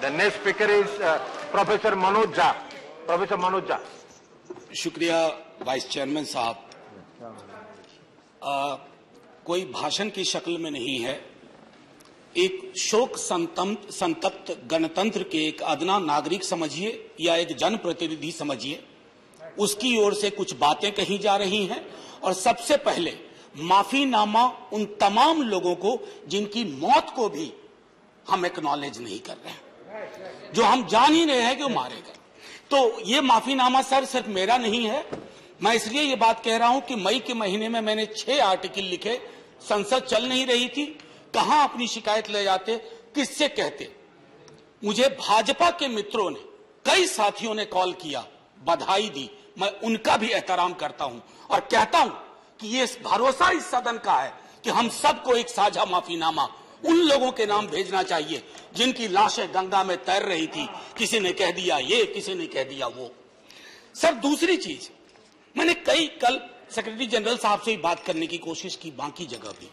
The next speaker is Professor Manoj Jha. Professor Manoj Jha. शुक्रिया vice chairman साहब। कोई भाषण की शक्ल में नहीं है, एक शोक संतप्त गणतंत्र के एक अदना नागरिक समझिए या एक जनप्रतिनिधि समझिए, उसकी ओर से कुछ बातें कही जा रही हैं। और सबसे पहले माफीनामा उन तमाम लोगों को जिनकी मौत को भी हम एक्नॉलेज नहीं कर रहे हैं, जो हम जान ही रहे हैं कि वो मारे गए। तो ये माफीनामा सर सिर्फ मेरा नहीं है। मैं इसलिए ये बात कह रहा हूं कि मई के महीने में मैंने 6 आर्टिकल लिखे। संसद चल नहीं रही थी, कहां अपनी शिकायत ले जाते, किससे कहते। मुझे भाजपा के मित्रों ने, कई साथियों ने कॉल किया, बधाई दी। मैं उनका भी एहतराम करता हूं और कहता हूं कि ये भरोसा इस सदन का है कि हम सबको एक साझा माफीनामा उन लोगों के नाम भेजना चाहिए जिनकी लाशें गंगा में तैर रही थी। किसी ने कह दिया ये, किसी ने कह दिया वो। सर दूसरी चीज, मैंने कल सेक्रेटरी जनरल साहब से ही बात करने की कोशिश की, बाकी जगह भी।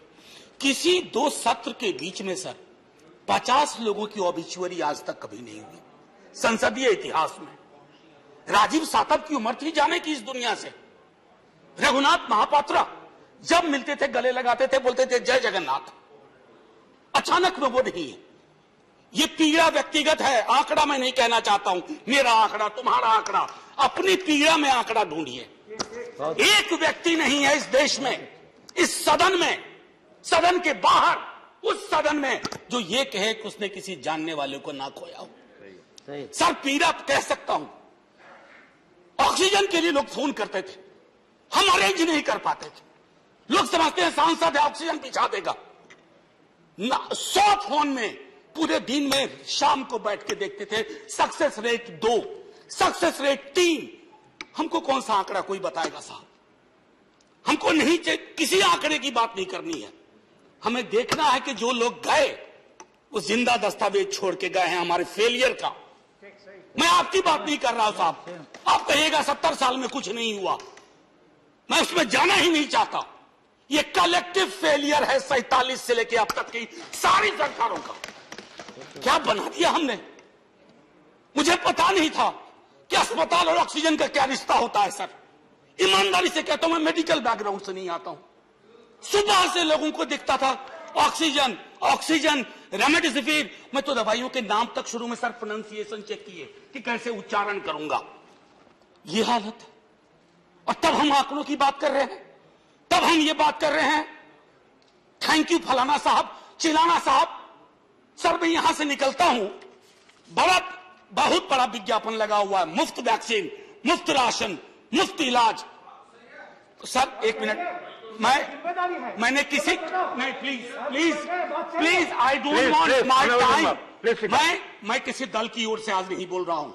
किसी 2 सत्र के बीच में सर 50 लोगों की ऑबिचुअरी आज तक कभी नहीं हुई संसदीय इतिहास में। राजीव सातव की उम्र थी जाने की इस दुनिया से। रघुनाथ महापात्रा जब मिलते थे गले लगाते थे, बोलते थे जय जगन्नाथ। अचानक में वो नहीं है। ये पीड़ा व्यक्तिगत है, आंकड़ा मैं नहीं कहना चाहता हूं, मेरा आंकड़ा, तुम्हारा आंकड़ा। अपनी पीड़ा में आंकड़ा ढूंढिए। एक व्यक्ति नहीं है इस देश में, इस सदन में, सदन के बाहर, उस सदन में जो ये कहे कि उसने किसी जानने वाले को ना खोया हो। सर पीड़ा कह सकता हूं। ऑक्सीजन के लिए लोग फोन करते थे, हम अरेंज नहीं कर पाते थे। लोग समझते हैं सांसद है, ऑक्सीजन पिछा देगा। 100 फोन में पूरे दिन में शाम को बैठ के देखते थे। Success rate 2, success rate 3। हमको कौन सा आंकड़ा कोई बताएगा साहब? हमको नहीं चाहिए, किसी आंकड़े की बात नहीं करनी है। हमें देखना है कि जो लोग गए वो जिंदा दस्तावेज छोड़ के गए हैं हमारे फेलियर का। मैं आपकी बात नहीं कर रहा हूं साहब। आप कहिएगा 70 साल में कुछ नहीं हुआ, मैं उसमें जाना ही नहीं चाहता। ये कलेक्टिव फेलियर है 47 से लेकर अब तक की सारी सरकारों का। क्या बना दिया हमने? मुझे पता नहीं था कि अस्पताल और ऑक्सीजन का क्या रिश्ता होता है सर। ईमानदारी से कहता हूं, मैं मेडिकल बैकग्राउंड से नहीं आता हूं। सुबह से लोगों को दिखता था ऑक्सीजन ऑक्सीजन, रेमडेसिविर। मैं तो दवाइयों के नाम तक शुरू में सर प्रोनाउंसिएशन चेक किए कि कैसे उच्चारण करूंगा। ये हालत है। और तब हम आंकड़ों की बात कर रहे हैं, तब हम ये बात कर रहे हैं थैंक यू फलाना साहब, चिलाना साहब। सर मैं यहां से निकलता हूं, बहुत बड़ा विज्ञापन लगा हुआ है, मुफ्त वैक्सीन, मुफ्त राशन, मुफ्त इलाज। सर एक मिनट, मैंने किसी नहीं, please I don't want my time. मैं किसी दल की ओर से आज नहीं बोल रहा हूं।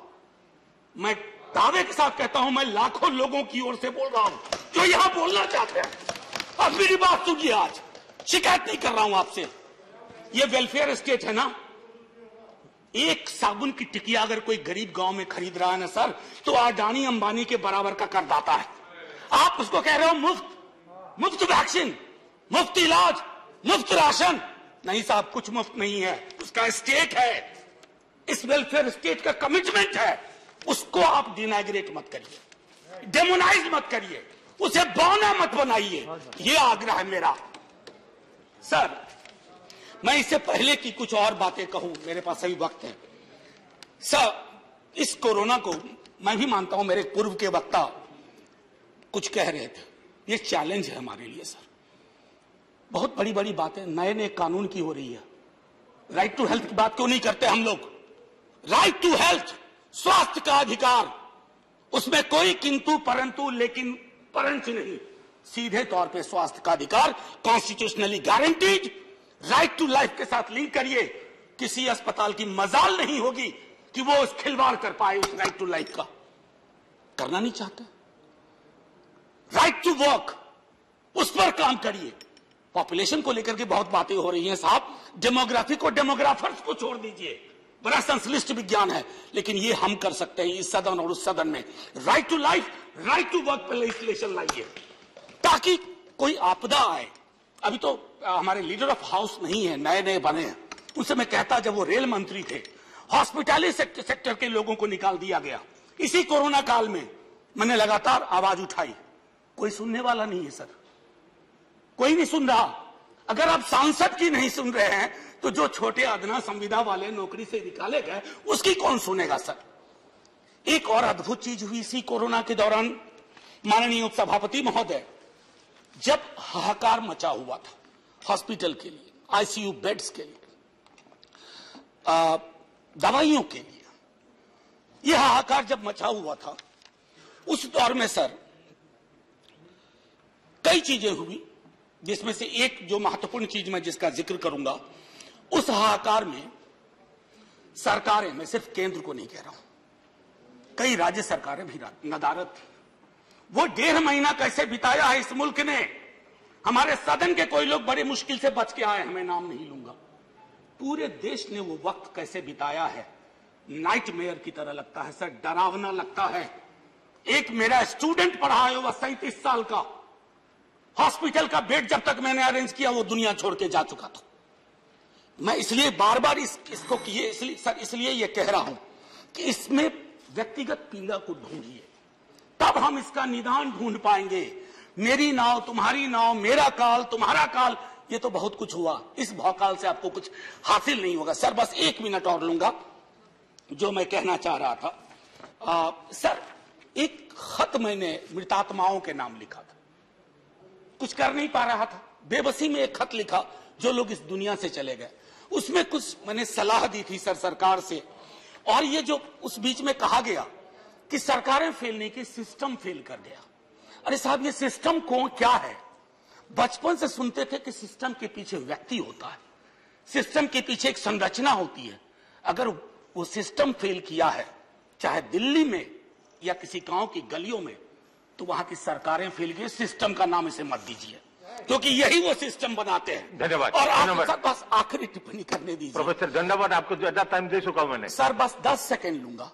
मैं दावे के साथ कहता हूं, मैं लाखों लोगों की ओर से बोल रहा हूं जो यहां बोलना चाहते हैं। अब मेरी बात सुनिए, आज शिकायत नहीं कर रहा हूं आपसे। ये वेलफेयर स्टेट है ना। एक साबुन की टिकिया अगर कोई गरीब गांव में खरीद रहा है ना सर, तो अडानी अंबानी के बराबर का करदाता है। आप उसको कह रहे हो मुफ्त वैक्सीन, मुफ्त इलाज, मुफ्त राशन। नहीं साहब, कुछ मुफ्त नहीं है, उसका स्टेट है। इस वेलफेयर स्टेट का कमिटमेंट है। उसको आप डिनाइग्रेट मत करिए, डेमोनाइज मत करिए, उसे बौना मत बनाइए। ये आग्रह है मेरा। सर मैं इससे पहले की कुछ और बातें कहूं, मेरे पास अभी वक्त है। सर इस कोरोना को मैं भी मानता हूं, मेरे पूर्व के वक्ता कुछ कह रहे थे, ये चैलेंज है हमारे लिए सर। बहुत बड़ी बड़ी बातें नए नए कानून की हो रही है। राइट टू हेल्थ की बात क्यों नहीं करते हम लोग? राइट टू हेल्थ, स्वास्थ्य का अधिकार, उसमें कोई किंतु परंतु लेकिन परंच नहीं। सीधे तौर पे स्वास्थ्य का अधिकार constitutionally guaranteed. Right to life के साथ लिंक करिए। किसी अस्पताल की मजाल नहीं होगी कि वो उस खिलवाड़ कर पाए उस राइट टू लाइफ का। करना नहीं चाहते। राइट टू वर्क, उस पर काम करिए। पॉपुलेशन को लेकर के बहुत बातें हो रही हैं साहब। डेमोग्राफी को, डेमोग्राफर्स को छोड़ दीजिए, बड़ा संश्लिष्ट विज्ञान है, लेकिन ये हम कर सकते हैं इस सदन और उस सदन में। Right to life, right to work पर लेजिस्लेशन लाइए ताकि कोई आपदा आए। अभी तो हमारे लीडर ऑफ हाउस नहीं है, नए नए बने हैं। उनसे मैं कहता, जब वो रेल मंत्री थे हॉस्पिटैलिटी सेक्टर के लोगों को निकाल दिया गया। इसी कोरोना काल में मैंने लगातार आवाज उठाई, कोई सुनने वाला नहीं है सर, कोई नहीं सुन रहा। अगर आप सांसद की नहीं सुन रहे हैं तो जो छोटे अदना संविदा वाले नौकरी से निकाले गए उसकी कौन सुनेगा सर। एक और अद्भुत चीज हुई इसी कोरोना के दौरान, माननीय उपसभापति महोदय, जब हाहाकार मचा हुआ था हॉस्पिटल के लिए, आईसीयू बेड्स के लिए, दवाइयों के लिए, यह हाहाकार जब मचा हुआ था उस दौर में सर कई चीजें हुई, जिसमें से एक जो महत्वपूर्ण चीज मैं जिसका जिक्र करूंगा, उस हाहाकार में सरकारें, मैं सिर्फ केंद्र को नहीं कह रहा हूं, कई राज्य सरकारें भी नदारत थी। वो 1.5 महीना कैसे बिताया है इस मुल्क ने। हमारे सदन के कोई लोग बड़े मुश्किल से बच के आए, मैं नाम नहीं लूंगा। पूरे देश ने वो वक्त कैसे बिताया है, नाइटमेयर की तरह लगता है सर, डरावना लगता है। एक मेरा स्टूडेंट पढ़ा है, वह 37 साल का, हॉस्पिटल का बेड जब तक मैंने अरेंज किया वो दुनिया छोड़ के जा चुका था। मैं इसलिए बार बार इसको इसलिए ये कह रहा हूं कि इसमें व्यक्तिगत पीड़ा को ढूंढिए, तब हम इसका निदान ढूंढ पाएंगे। मेरी नाव तुम्हारी नाव, मेरा काल तुम्हारा काल, ये तो बहुत कुछ हुआ, इस भौकाल से आपको कुछ हासिल नहीं होगा। सर बस 1 मिनट और लूंगा, जो मैं कहना चाह रहा था। सर एक खत मैंने मृतात्माओं के नाम लिखा था, कुछ कर नहीं पा रहा था, बेबसी में एक खत लिखा जो लोग इस दुनिया से चले गए। उसमें कुछ मैंने सलाह दी थी सर सरकार से, और ये जो उस बीच में कहा गया कि सरकारें फेल नहीं की, सिस्टम फेल कर गया। अरे साहब, ये सिस्टम क्या है? बचपन से सुनते थे कि सिस्टम के पीछे व्यक्ति होता है, सिस्टम के पीछे एक संरचना होती है। अगर वो सिस्टम फेल किया है, चाहे दिल्ली में या किसी गांव की गलियों में, तो वहां की सरकारें फेल गई। सिस्टम का नाम इसे मत दीजिए, क्योंकि यही वो सिस्टम बनाते हैं। धन्यवाद। और आप बस आखिरी टिप्पणी करने दीजिए। प्रोफेसर धन्यवाद, आपको ज्यादा टाइम दे चुका हूं मैंने। सर बस 10 सेकंड लूंगा।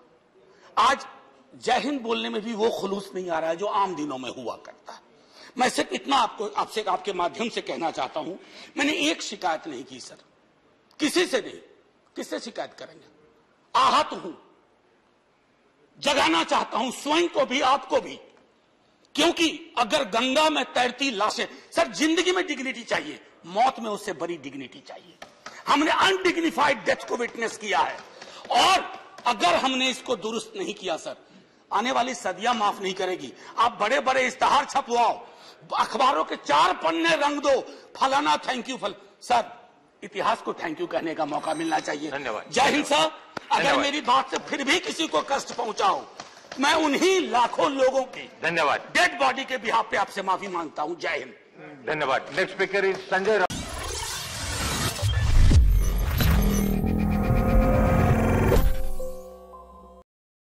आज जय हिंद बोलने में भी वो खुलूस नहीं आ रहा है जो आम दिनों में हुआ करता है। मैं सिर्फ इतना आपसे आपके माध्यम से कहना चाहता हूं, मैंने एक शिकायत नहीं की सर, किसी से नहीं। किससे शिकायत करेंगे? आहत हूं, जगाना चाहता हूं स्वयं को भी, आपको भी, क्योंकि अगर गंगा में तैरती लाशें, सर जिंदगी में डिग्निटी चाहिए, मौत में उससे बड़ी डिग्निटी चाहिए। हमने अनडिग्निफाइड डेथ को विटनेस किया है, और अगर हमने इसको दुरुस्त नहीं किया सर, आने वाली सदियां माफ नहीं करेगी। आप बड़े बड़े इश्तहार छपवाओ, अखबारों के 4 पन्ने रंग दो, फलाना थैंक यू सर, इतिहास को थैंक यू कहने का मौका मिलना चाहिए। धन्यवाद। जय हिंद सर। अगर मेरी बात से फिर भी किसी को कष्ट पहुंचाओ, मैं उन्हीं लाखों लोगों की धन्यवाद डेड बॉडी के बिहाफ पे आपसे माफी मांगता हूं। जय हिंद। धन्यवाद। Next speaker is Sanjay.